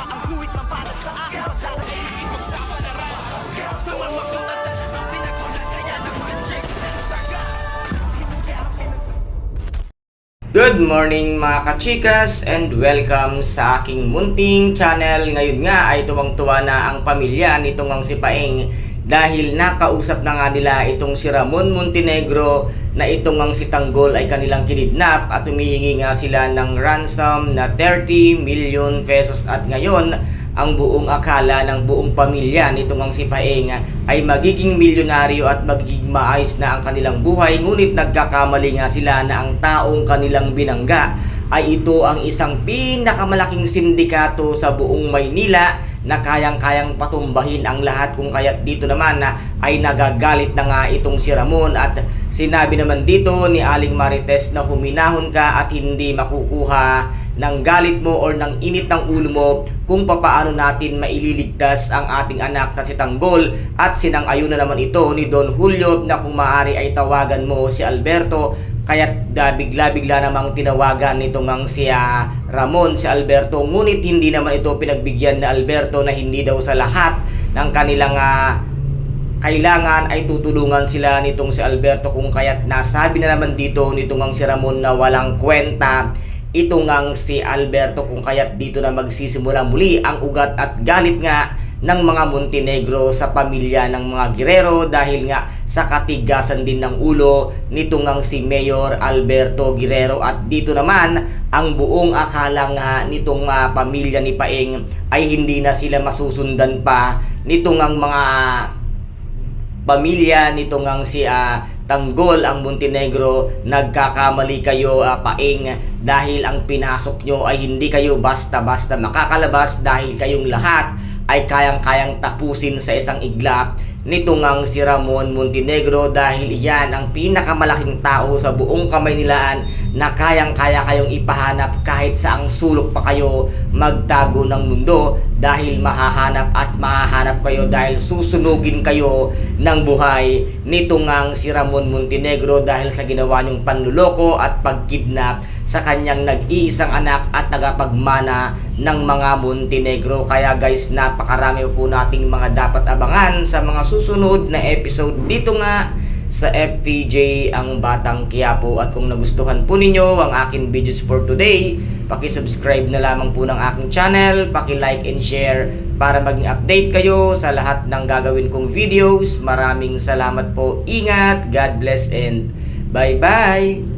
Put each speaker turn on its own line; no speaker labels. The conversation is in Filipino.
Ang guhit na para sa akin pagdadaig ipagsapalaran sa mga katatan ang pinagulat kaya naman check na saga.
Good morning mga kachikas and welcome sa aking munting channel. Ngayon nga ay tuwang-tuwa na ang pamilya nitong ang si Paeng dahil nakausap na nga nila itong si Ramon Montenegro na itong ang si Tanggol ay kanilang kinidnap at humihingi nga sila ng ransom na 30 million pesos at ngayon ang buong akala ng buong pamilya nitong ang si Paeng ay magiging milyonaryo at magiging maayos na ang kanilang buhay, ngunit nagkakamali nga sila na ang taong kanilang binangga ay ito ang isang pinakamalaking sindikato sa buong Maynila na kayang-kayang patumbahin ang lahat, kung kaya't dito naman ay nagagalit na nga itong si Ramon at sinabi naman dito ni Aling Marites na huminahon ka at hindi makukuha ng galit mo or ng init ng ulo mo kung papaano natin maililigtas ang ating anak na si Tanggol, at sinang-ayon na naman ito ni Don Julio na kung maaari ay tawagan mo si Alberto. Kaya't bigla-bigla namang tinawagan nitong si Ramon si Alberto, ngunit hindi naman ito pinagbigyan na Alberto na hindi daw sa lahat ng kanilang kailangan ay tutulungan sila nitong si Alberto, kung kaya't nasabi na naman dito nitong si Ramon na walang kwenta itong si Alberto, kung kaya't dito na magsisimula muli ang ugat at galit nga ng mga Montenegro sa pamilya ng mga Guerrero dahil nga sa katigasan din ng ulo nitong si Mayor Alberto Guerrero. At dito naman ang buong akala nga nitong pamilya ni Paeng ay hindi na sila masusundan pa nitong mga pamilya nitong si Tanggol, ang Montenegro. Nagkakamali kayo Paeng, dahil ang pinasok nyo ay hindi kayo basta-basta makakalabas dahil kayong lahat ay kayang-kayang tapusin sa isang iglap nitong si Ramon Montenegro, dahil iyan ang pinakamalaking tao sa buong Kamaynilaan na kayang-kaya kayong ipahanap kahit saang sulok pa kayo magtago ng mundo, dahil mahahanap at mahahanap kayo dahil susunugin kayo ng buhay nitong si Ramon Montenegro dahil sa ginawa niyong panluloko at pagkidnap sa kanyang nag-iisang anak at tagapagmana ng mga Montenegro. Kaya guys, napakarami po nating mga dapat abangan sa mga susunod na episode dito nga sa FPJ ang Batang Quiapo. At kung nagustuhan po ninyo ang aking videos for today, paki-subscribe na lamang po ng aking channel, paki-like and share para maging update kayo sa lahat ng gagawin kong videos. Maraming salamat po, ingat, God bless and bye bye.